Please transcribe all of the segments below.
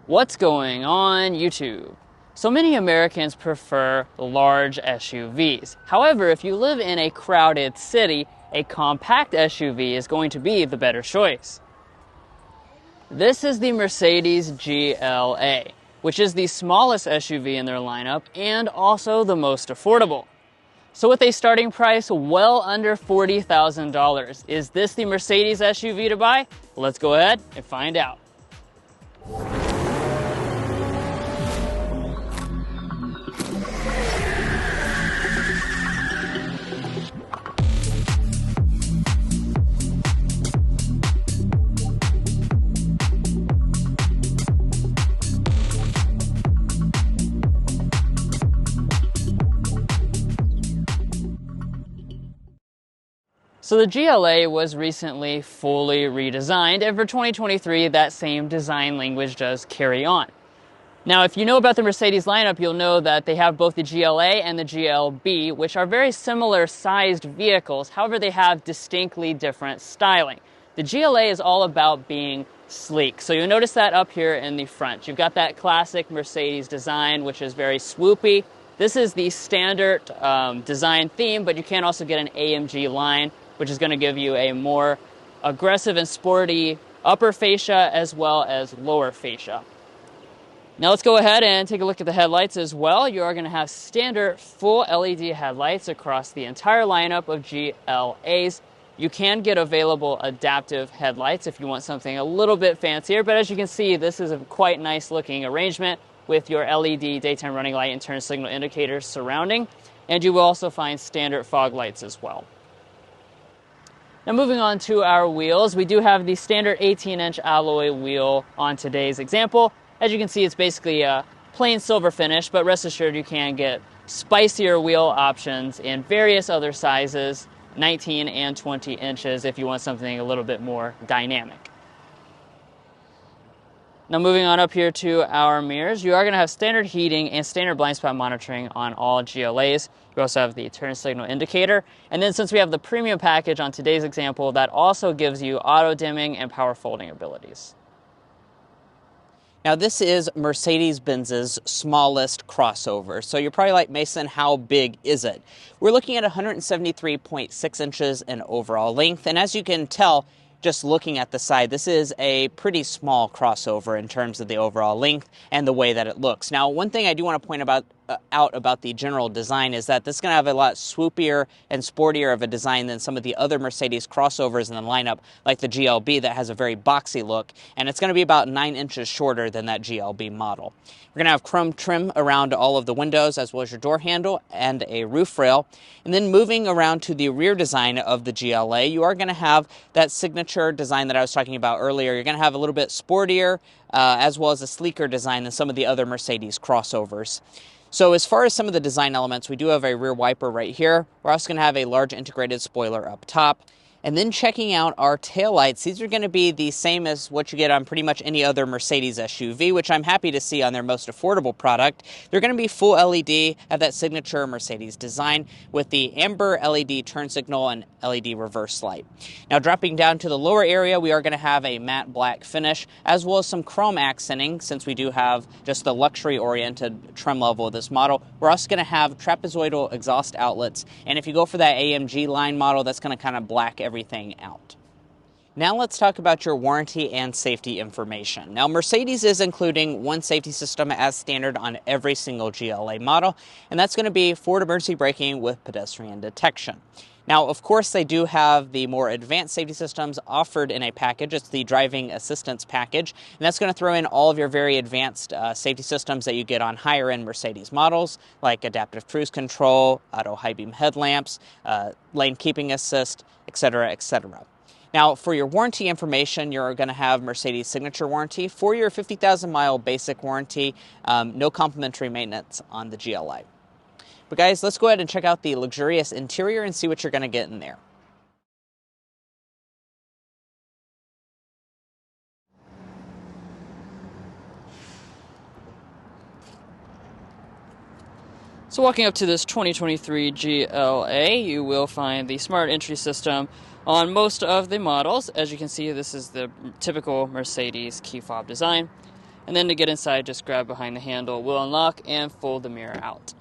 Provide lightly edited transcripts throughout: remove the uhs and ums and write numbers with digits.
What's going on YouTube? So many Americans prefer large SUVs. However, if you live in a crowded city, a compact SUV is going to be the better choice. This is the Mercedes GLA, which is the smallest SUV in their lineup and also the most affordable. So with a starting price well under $40,000, is this the Mercedes SUV to buy? Let's go ahead and find out. So the GLA was recently fully redesigned, and for 2023, that same design language does carry on. Now, if you know about the Mercedes lineup, you'll know that they have both the GLA and the GLB, which are very similar sized vehicles. However, they have distinctly different styling. The GLA is all about being sleek. So you'll notice that up here in the front. You've got that classic Mercedes design, which is very swoopy. This is the standard design theme, but you can also get an AMG line, which is going to give you a more aggressive and sporty upper fascia as well as lower fascia. Now let's go ahead and take a look at the headlights as well. You are going to have standard full LED headlights across the entire lineup of GLAs. You can get available adaptive headlights if you want something a little bit fancier, but as you can see, this is a quite nice looking arrangement with your LED daytime running light and turn signal indicators surrounding, and you will also find standard fog lights as well. Now moving on to our wheels, we do have the standard 18-inch alloy wheel on today's example. As you can see, it's basically a plain silver finish, but rest assured you can get spicier wheel options in various other sizes, 19 and 20 inches if you want something a little bit more dynamic. Now moving on up here to our mirrors, you are going to have standard heating and standard blind spot monitoring on all GLAs. You also have the turn signal indicator. And then since we have the premium package on today's example, that also gives you auto dimming and power folding abilities. Now this is Mercedes-Benz's smallest crossover. So you're probably like, Mason, how big is it? We're looking at 173.6 inches in overall length. And as you can tell, just looking at the side, this is a pretty small crossover in terms of the overall length and the way that it looks. Now, one thing I do want to point out about the general design is that this is going to have a lot swoopier and sportier of a design than some of the other Mercedes crossovers in the lineup, like the GLB that has a very boxy look, and it's going to be about 9 inches shorter than that GLB model. We're going to have chrome trim around all of the windows as well as your door handle and a roof rail. And then moving around to the rear design of the GLA, you are going to have that signature design that I was talking about earlier. You're going to have a little bit sportier as well as a sleeker design than some of the other Mercedes crossovers. So as far as some of the design elements, we do have a rear wiper right here. We're also going to have a large integrated spoiler up top. And then checking out our taillights, these are going to be the same as what you get on pretty much any other Mercedes SUV, which I'm happy to see on their most affordable product. They're going to be full LED, have that signature Mercedes design with the amber LED turn signal and LED reverse light. Now dropping down to the lower area, we are going to have a matte black finish as well as some chrome accenting since we do have just the luxury-oriented trim level of this model. We're also going to have trapezoidal exhaust outlets, and if you go for that AMG line model, that's going to kind of black everything out. Now let's talk about your warranty and safety information. Now Mercedes is including one safety system as standard on every single GLA model, and that's going to be forward emergency braking with pedestrian detection. Now, of course, they do have the more advanced safety systems offered in a package. It's the driving assistance package, and that's going to throw in all of your very advanced safety systems that you get on higher-end Mercedes models, like adaptive cruise control, auto high beam headlamps, lane keeping assist, etc., etc. Now, for your warranty information, you're going to have Mercedes Signature Warranty. For your 50,000-mile basic warranty, no complimentary maintenance on the GLA. But guys, let's go ahead and check out the luxurious interior and see what you're going to get in there. So walking up to this 2023 GLA, you will find the smart entry system on most of the models. As you can see, this is the typical Mercedes key fob design. And then to get inside, just grab behind the handle, will unlock, and fold the mirror out.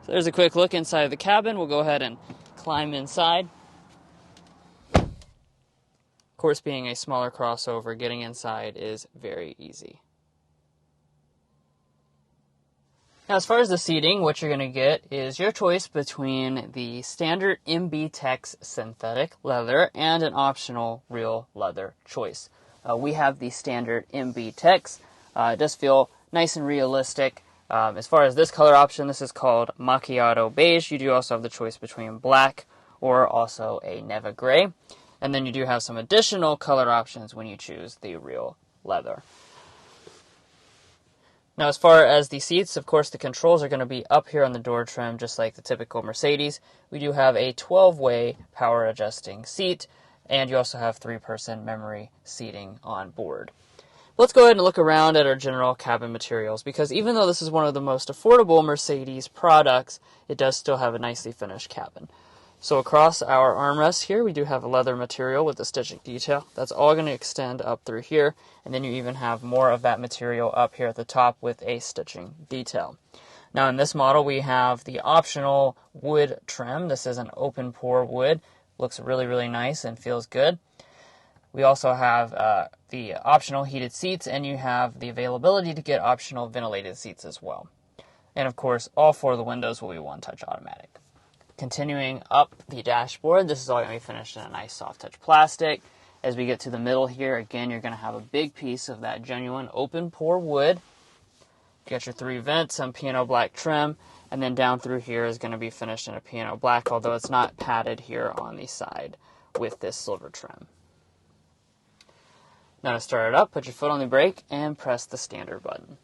So there's a quick look inside of the cabin. We'll go ahead and climb inside. Of course, being a smaller crossover, getting inside is very easy. Now, as far as the seating, what you're going to get is your choice between the standard MB Tex synthetic leather and an optional real leather choice. We have the standard MB Tex. It does feel nice and realistic. As far as this color option, this is called Macchiato Beige. You do also have the choice between black or also a Neva Gray. And then you do have some additional color options when you choose the real leather. Now, as far as the seats, of course, the controls are going to be up here on the door trim, just like the typical Mercedes. We do have a 12-way power adjusting seat, and you also have 3-person memory seating on board. Let's go ahead and look around at our general cabin materials, because even though this is one of the most affordable Mercedes products, it does still have a nicely finished cabin. So across our armrests here, we do have a leather material with the stitching detail. That's all going to extend up through here, and then you even have more of that material up here at the top with a stitching detail. Now in this model, we have the optional wood trim. This is an open pore wood. Looks really, really nice and feels good. We also have the optional heated seats, and you have the availability to get optional ventilated seats as well. And of course, all 4 of the windows will be one-touch automatic. Continuing up the dashboard, this is all going to be finished in a nice soft touch plastic. As we get to the middle here, again, you're going to have a big piece of that genuine open pore wood. You got your 3 vents, some piano black trim, and then down through here is going to be finished in a piano black, although it's not padded here on the side with this silver trim. Now to start it up, put your foot on the brake and press the standard button.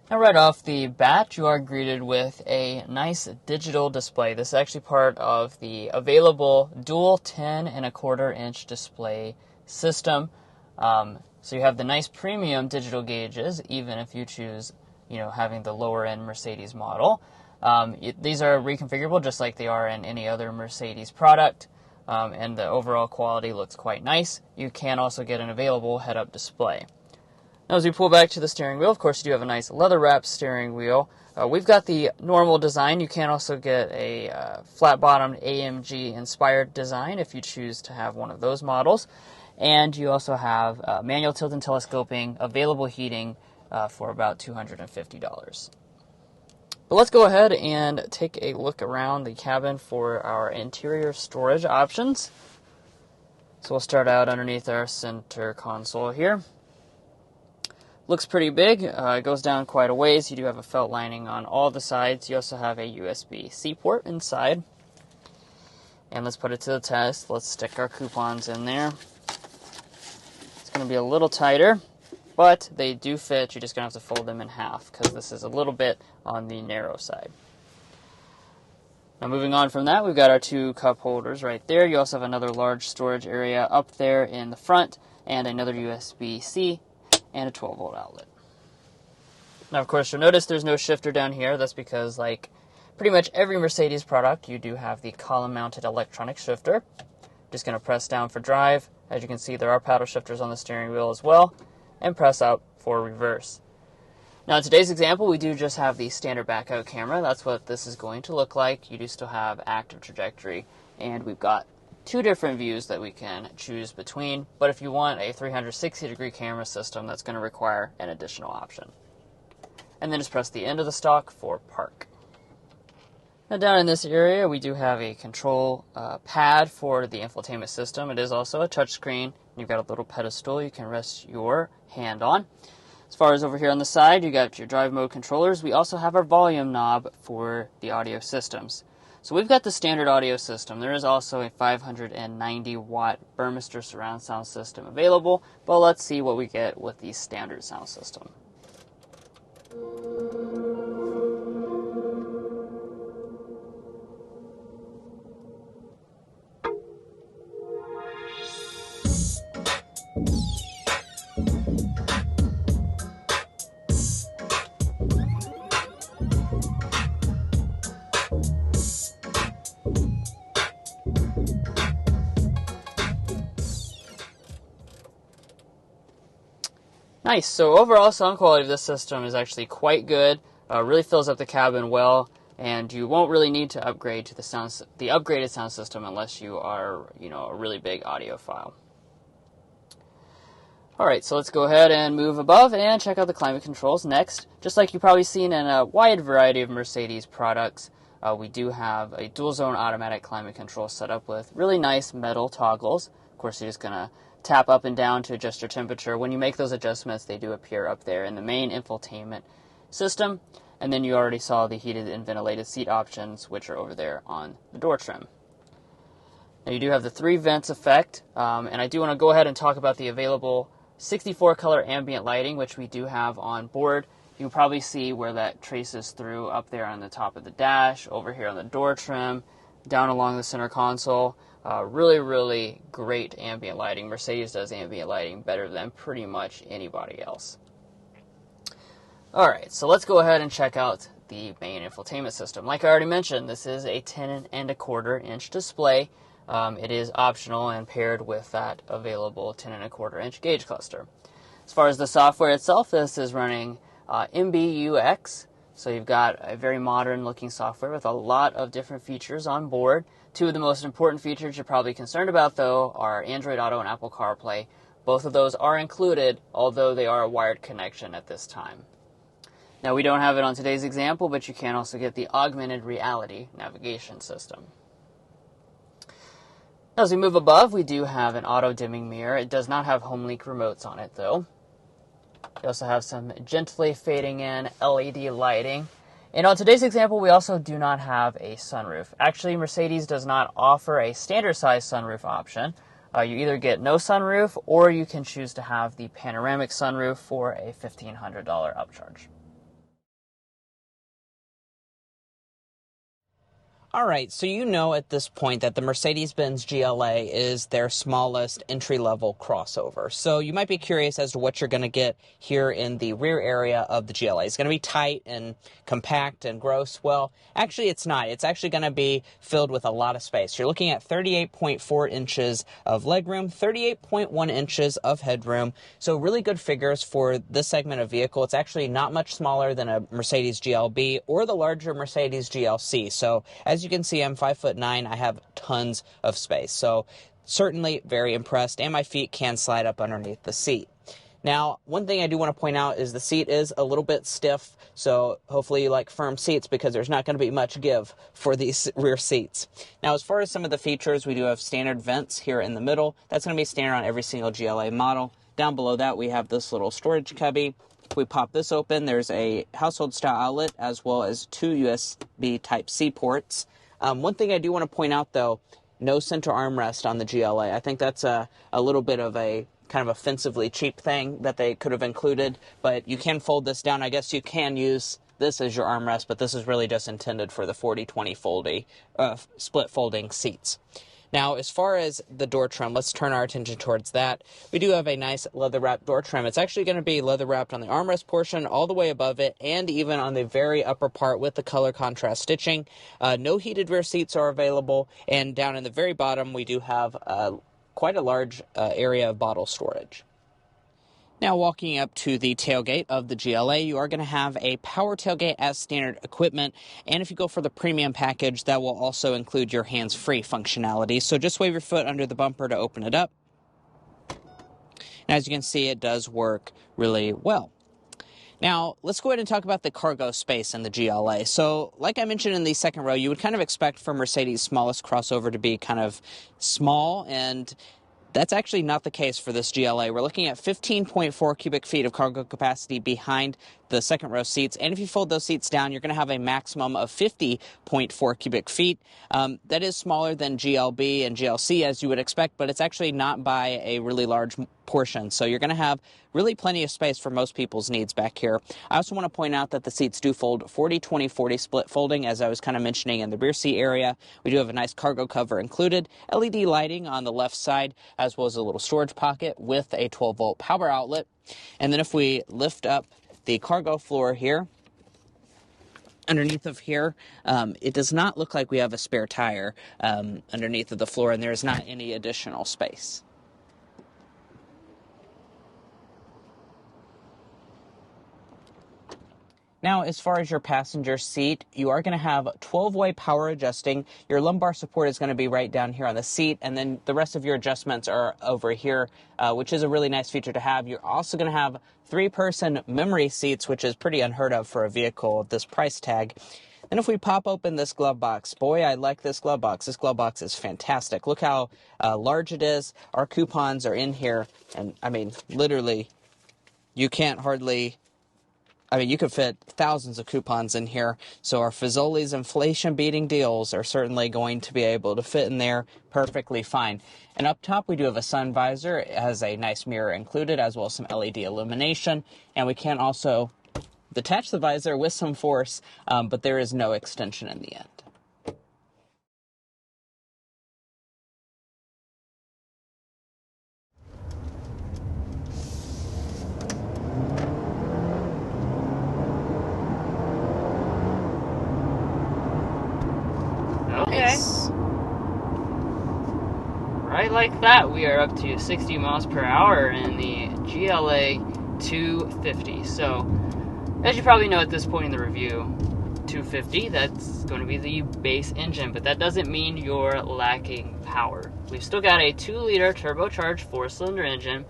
Now right off the bat, you are greeted with a nice digital display. This is actually part of the available dual 10.25-inch display system. So you have the nice premium digital gauges, even if you choose, having the lower end Mercedes model. These are reconfigurable just like they are in any other Mercedes product, and the overall quality looks quite nice. You can also get an available head-up display. Now, as we pull back to the steering wheel, of course, you do have a nice leather-wrapped steering wheel. We've got the normal design. You can also get a flat-bottomed AMG-inspired design if you choose to have one of those models. And you also have manual tilt and telescoping, available heating for about $250. But let's go ahead and take a look around the cabin for our interior storage options. So we'll start out underneath our center console here. Looks pretty big. It goes down quite a ways. You do have a felt lining on all the sides. You also have a USB-C port inside. And let's put it to the test. Let's stick our coupons in there. It's going to be a little tighter, but they do fit. You're just going to have to fold them in half because this is a little bit on the narrow side. Now moving on from that, we've got our 2 cup holders right there. You also have another large storage area up there in the front and another USB-C and a 12-volt outlet. Now, of course, you'll notice there's no shifter down here. That's because, like pretty much every Mercedes product, you do have the column-mounted electronic shifter. Just going to press down for drive. As you can see, there are paddle shifters on the steering wheel as well, and press up for reverse. Now, in today's example, we do just have the standard back-out camera. That's what this is going to look like. You do still have active trajectory, and we've got 2 different views that we can choose between, but if you want a 360-degree camera system, that's going to require an additional option. And then just press the end of the stalk for park. Now down in this area, we do have a control pad for the infotainment system. It is also a touchscreen. You've got a little pedestal you can rest your hand on. As far as over here on the side, you got your drive mode controllers. We also have our volume knob for the audio systems. So we've got the standard audio system. There is also a 590-watt Burmester surround sound system available, but let's see what we get with the standard sound system. Nice. So overall sound quality of this system is actually quite good. Really fills up the cabin well, and you won't really need to upgrade to the upgraded sound system unless you are, a really big audiophile. Alright, so let's go ahead and move above and check out the climate controls next. Just like you've probably seen in a wide variety of Mercedes products, we do have a dual zone automatic climate control set up with really nice metal toggles. Of course, you're just going to tap up and down to adjust your temperature. When you make those adjustments, they do appear up there in the main infotainment system. And then you already saw the heated and ventilated seat options, which are over there on the door trim. Now you do have the 3 vents effect, and I do want to go ahead and talk about the available 64 color ambient lighting, which we do have on board. You can probably see where that traces through up there on the top of the dash, over here on the door trim, down along the center console. Really, really great ambient lighting. Mercedes does ambient lighting better than pretty much anybody else. Alright, so let's go ahead and check out the main infotainment system. Like I already mentioned, this is a 10.25-inch display. It is optional and paired with that available 10.25-inch gauge cluster. As far as the software itself, this is running MBUX, so you've got a very modern looking software with a lot of different features on board. 2 of the most important features you're probably concerned about, though, are Android Auto and Apple CarPlay. Both of those are included, although they are a wired connection at this time. Now, we don't have it on today's example, but you can also get the augmented reality navigation system. As we move above, we do have an auto-dimming mirror. It does not have home link remotes on it, though. You also have some gently fading in LED lighting. And on today's example, we also do not have a sunroof. Actually, Mercedes does not offer a standard size sunroof option. You either get no sunroof, or you can choose to have the panoramic sunroof for a $1,500 upcharge. All right, so you know at this point that the Mercedes-Benz GLA is their smallest entry-level crossover. So you might be curious as to what you're going to get here in the rear area of the GLA. It's going to be tight and compact and gross. Well, actually it's not. It's actually going to be filled with a lot of space. You're looking at 38.4 inches of legroom, 38.1 inches of headroom. So really good figures for this segment of vehicle. It's actually not much smaller than a Mercedes GLB or the larger Mercedes GLC. So as you can see, I'm 5'9". I have tons of space. So certainly very impressed, and my feet can slide up underneath the seat. Now, one thing I do want to point out is the seat is a little bit stiff, so hopefully you like firm seats because there's not going to be much give for these rear seats. Now, as far as some of the features, we do have standard vents here in the middle. That's going to be standard on every single GLA model. Down below that, we have this little storage cubby. If we pop this open, there's a household style outlet as well as 2 USB Type-C ports. One thing I do want to point out, though, no center armrest on the GLA. I think that's a little bit of a kind of offensively cheap thing that they could have included, but you can fold this down. I guess you can use this as your armrest, but this is really just intended for the 40-20 split folding seats. Now, as far as the door trim, let's turn our attention towards that. We do have a nice leather-wrapped door trim. It's actually going to be leather-wrapped on the armrest portion, all the way above it, and even on the very upper part with the color contrast stitching. No heated rear seats are available, and down in the very bottom, we do have quite a large area of bottle storage. Now, walking up to the tailgate of the GLA, you are going to have a power tailgate as standard equipment, and if you go for the premium package, that will also include your hands-free functionality. So just wave your foot under the bumper to open it up. And as you can see, it does work really well. Now, let's go ahead and talk about the cargo space in the GLA. So, like I mentioned in the second row, you would kind of expect for Mercedes' smallest crossover to be kind of small, and that's actually not the case for this GLA. We're looking at 15.4 cubic feet of cargo capacity behind the second row seats, and if you fold those seats down, you're going to have a maximum of 50.4 cubic feet. That is smaller than GLB and GLC as you would expect, but it's actually not by a really large portion, so you're going to have really plenty of space for most people's needs back here. I also want to point out that the seats do fold 40-20-40 split folding, as I was kind of mentioning in the rear seat area. We do have a nice cargo cover included, LED lighting on the left side, as well as a little storage pocket with a 12-volt power outlet. And then if we lift up the cargo floor here, underneath of here, it does not look like we have a spare tire underneath of the floor, and there is not any additional space. Now, as far as your passenger seat, you are going to have 12-way power adjusting. Your lumbar support is going to be right down here on the seat, and then the rest of your adjustments are over here, which is a really nice feature to have. You're also going to have 3-person memory seats, which is pretty unheard of for a vehicle of this price tag. And if we pop open this glove box, boy, I like this glove box. This glove box is fantastic. Look how large it is. Our coupons are in here, and I mean, literally, you can't hardly... I mean, you could fit thousands of coupons in here, so our Fazoli's inflation-beating deals are certainly going to be able to fit in there perfectly fine. And up top, we do have a sun visor. It has a nice mirror included, as well as some LED illumination, and we can also detach the visor with some force, but there is no extension in the end. Okay. Nice. Right like that, we are up to 60 miles per hour in the GLA 250. So, as you probably know at this point in the review, 250, that's going to be the base engine, but that doesn't mean you're lacking power. We've still got a 2-liter turbocharged 4-cylinder engine,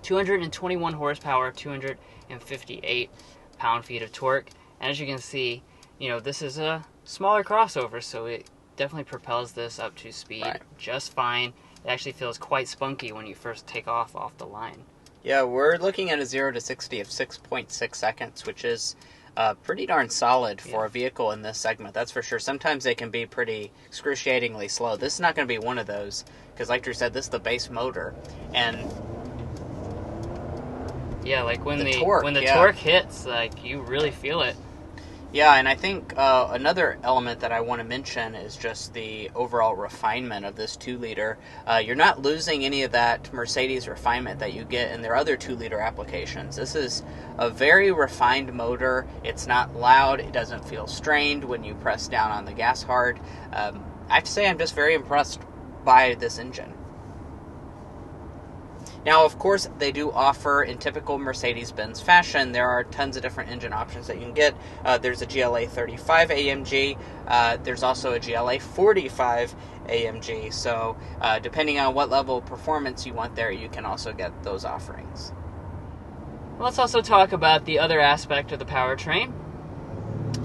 221 horsepower, 258 pound-feet of torque, and as you can see, you know, this is a smaller crossover, so it definitely propels this up to speed just fine. It actually feels quite spunky when you first take off the line. Yeah, we're looking at a 0 to 60 of 6.6 seconds, which is pretty darn solid for a vehicle in this segment, that's for sure. Sometimes they can be pretty excruciatingly slow. This is not going to be one of those, because like Drew said, this is the base motor. And yeah, like when the torque hits, like you really feel it. Yeah, and I think another element that I want to mention is just the overall refinement of this 2-liter. You're not losing any of that Mercedes refinement that you get in their other 2-liter applications. This is a very refined motor. It's not loud. It doesn't feel strained when you press down on the gas hard. I have to say I'm just very impressed by this engine. Now, of course, they do offer, in typical Mercedes-Benz fashion, there are tons of different engine options that you can get. There's a GLA 35 AMG. There's also a GLA 45 AMG. So, depending on what level of performance you want there, you can also get those offerings. Let's also talk about the other aspect of the powertrain.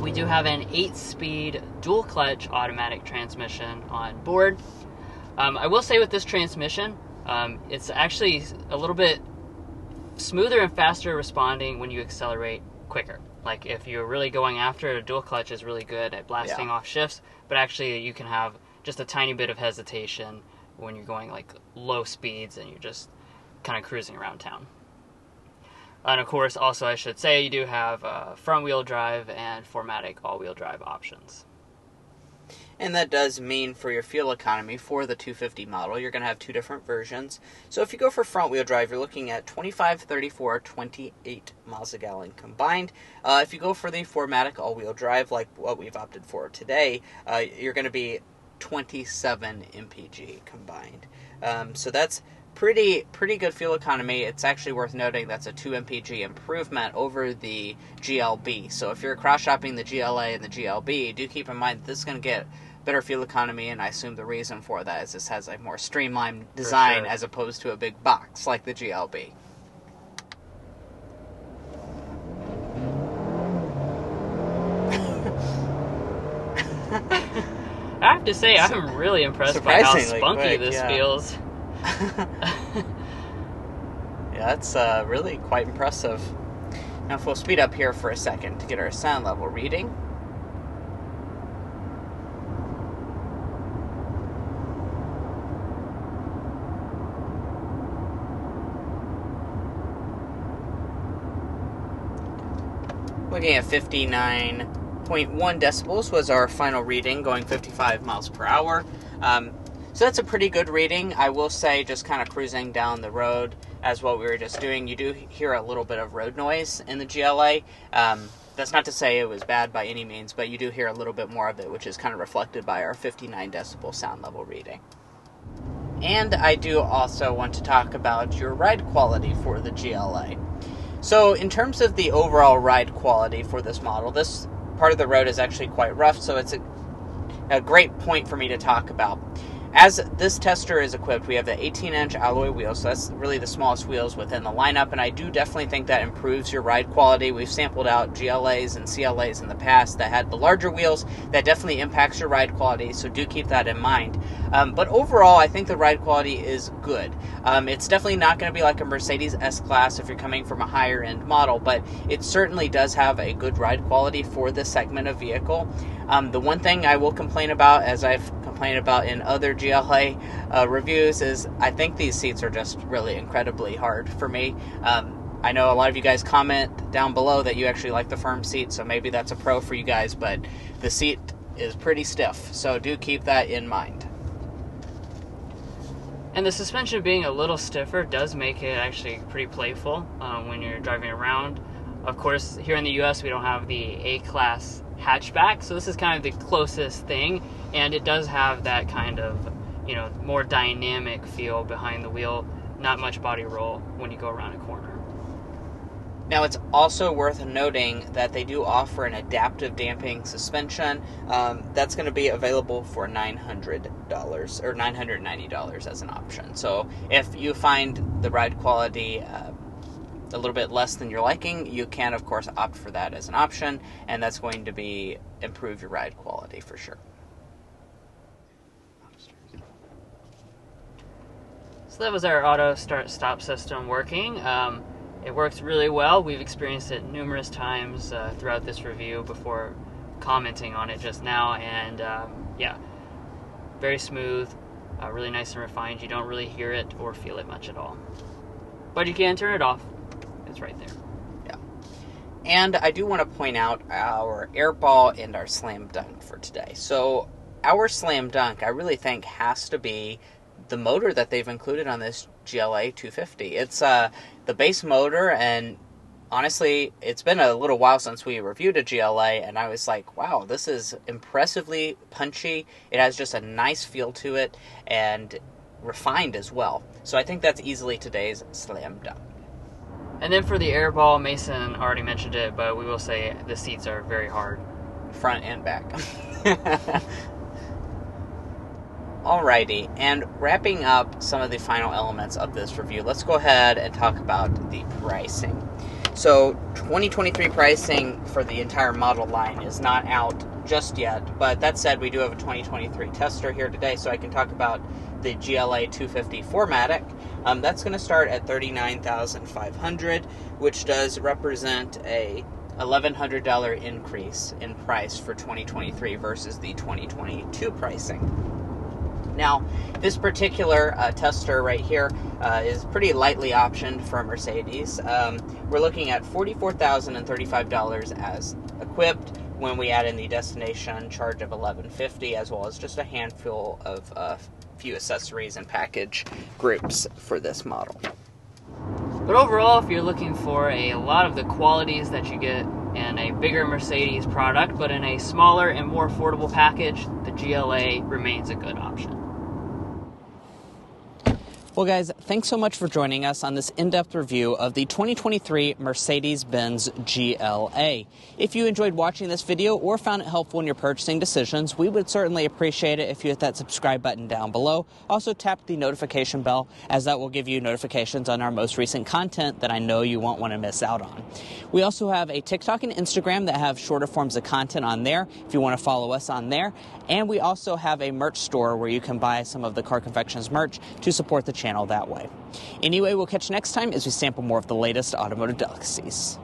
We do have an 8-speed dual-clutch automatic transmission on board. I will say with this transmission, it's actually a little bit smoother and faster responding when you accelerate quicker. Like if you're really going after it, a dual clutch is really good at blasting off shifts, but actually you can have just a tiny bit of hesitation when you're going like low speeds and you're just kind of cruising around town. And of course, also I should say, you do have front-wheel drive and 4MATIC all-wheel drive options. And that does mean for your fuel economy for the 250 model, you're going to have 2 different versions. So if you go for front-wheel drive, you're looking at 25, 34, 28 miles a gallon combined. If you go for the 4MATIC all-wheel drive, like what we've opted for today, you're going to be 27 mpg combined. So that's pretty good fuel economy. It's actually worth noting that's a 2 mpg improvement over the GLB. So if you're cross-shopping the GLA and the GLB, do keep in mind that this is going to get better fuel economy, and I assume the reason for that is this has a more streamlined design as opposed to a big box like the GLB. I have to say, I'm really impressed by how spunky this feels. Yeah, that's really quite impressive. Now if we'll speed up here for a second to get our sound level reading. Looking at 59.1 decibels was our final reading, going 55 miles per hour. So that's a pretty good reading. I will say, just kind of cruising down the road as what we were just doing, you do hear a little bit of road noise in the GLA. That's not to say it was bad by any means, but you do hear a little bit more of it, which is kind of reflected by our 59 decibel sound level reading. And I do also want to talk about your ride quality for the GLA. So in terms of the overall ride quality for this model, this part of the road is actually quite rough, so it's a great point for me to talk about. As this tester is equipped, we have the 18-inch alloy wheels, so that's really the smallest wheels within the lineup, and I do definitely think that improves your ride quality. We've sampled out GLAs and CLAs in the past that had the larger wheels. That definitely impacts your ride quality, so do keep that in mind. But overall, I think the ride quality is good. It's definitely not going to be like a Mercedes S-Class if you're coming from a higher-end model, but it certainly does have a good ride quality for this segment of vehicle. The one thing I will complain about, as I've complained about in other GLA reviews, is I think these seats are just really incredibly hard for me. I know a lot of you guys comment down below that you actually like the firm seat, so maybe that's a pro for you guys, but the seat is pretty stiff, so do keep that in mind. And the suspension being a little stiffer does make it actually pretty playful when you're driving around. Of course, here in the US, we don't have the A-Class hatchback, so this is kind of the closest thing, and it does have that kind of, more dynamic feel behind the wheel. Not much body roll when you go around a corner. Now, it's also worth noting that they do offer an adaptive damping suspension. That's going to be available for $900 or $990 as an option. So if you find the ride quality a little bit less than your liking, you can, of course, opt for that as an option, and that's going to improve your ride quality for sure. So that was our auto start-stop system working. It works really well. We've experienced it numerous times throughout this review before commenting on it just now, and yeah, very smooth, really nice and refined. You don't really hear it or feel it much at all. But you can turn it off. It's right there. Yeah. And I do want to point out our airball and our slam dunk for today. So our slam dunk, I really think, has to be the motor that they've included on this GLA 250. It's the base motor, and honestly, it's been a little while since we reviewed a GLA, and I was like, wow, this is impressively punchy. It has just a nice feel to it, and refined as well. So I think that's easily today's slam dunk. And then for the airball, Mason already mentioned it, but we will say the seats are very hard. Front and back. Alrighty, and wrapping up some of the final elements of this review, let's go ahead and talk about the pricing. So 2023 pricing for the entire model line is not out just yet, but that said, we do have a 2023 tester here today, so I can talk about the GLA 250 4MATIC. That's going to start at $39,500, which does represent a $1,100 increase in price for 2023 versus the 2022 pricing. Now, this particular tester right here is pretty lightly optioned for Mercedes. We're looking at $44,035 as equipped when we add in the destination charge of $1,150, as well as just a handful of few accessories and package groups for this model. But overall, if you're looking for a lot of the qualities that you get in a bigger Mercedes product, but in a smaller and more affordable package, the GLA remains a good option. Well, guys, thanks so much for joining us on this in-depth review of the 2023 Mercedes-Benz GLA. If you enjoyed watching this video or found it helpful in your purchasing decisions, we would certainly appreciate it if you hit that subscribe button down below. Also, tap the notification bell, as that will give you notifications on our most recent content that I know you won't want to miss out on. We also have a TikTok and Instagram that have shorter forms of content on there if you want to follow us on there. And we also have a merch store where you can buy some of the Car Confections merch to support the channel that way. Anyway, we'll catch you next time as we sample more of the latest automotive delicacies.